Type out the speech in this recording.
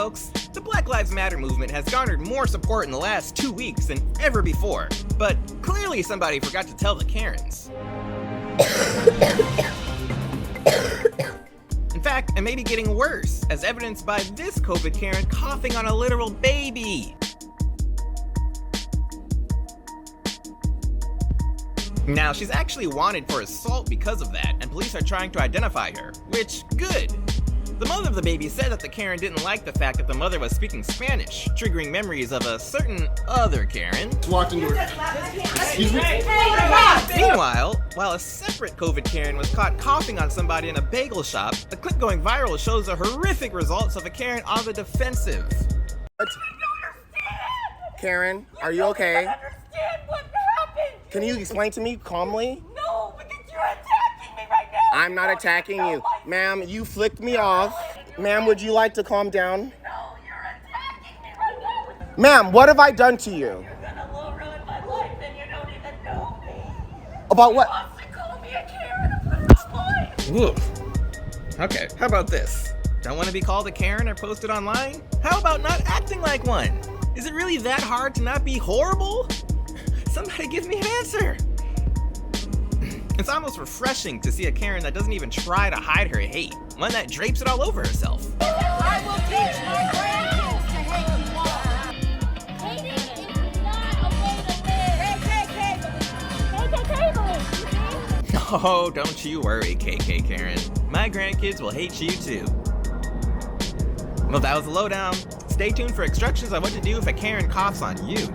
folks, the Black Lives Matter movement has garnered more support in the last 2 weeks than ever before, but clearly somebody forgot to tell the Karens. In fact, it may be getting worse, as evidenced by this COVID Karen coughing on a literal baby. Now, she's actually wanted for assault because of that, and police are trying to identify her, which, good. The mother of the baby said that the Karen didn't like the fact that the mother was speaking Spanish, triggering memories of a certain other Karen. Walked into her. Excuse me? Meanwhile, while a separate COVID Karen was caught coughing on somebody in a bagel shop, a clip going viral shows the horrific results of a Karen on the defensive. Karen, are you okay? I understand what happened. Can you explain to me calmly? No, because you're attacking me right now. I'm not attacking you. Ma'am, you flicked me off. Ma'am, would you like to calm down? No, you're attacking me right now. Ma'am, what have I done to you? You're gonna ruin my life and you don't even know me. About what? You want to call me a Karen at this point? Woof. Okay, how about this? Don't want to be called a Karen or posted online? How about not acting like one? Is it really that hard to not be horrible? Somebody give me an answer. It's almost refreshing to see a Karen that doesn't even try to hide her hate, one that drapes it all over herself. I will teach my grandkids to hate you all. Hating is not a way to live. KKK believes. Oh, don't you worry, KKKaren. My grandkids will hate you too. Well, that was the lowdown. Stay tuned for instructions on what to do if a Karen coughs on you.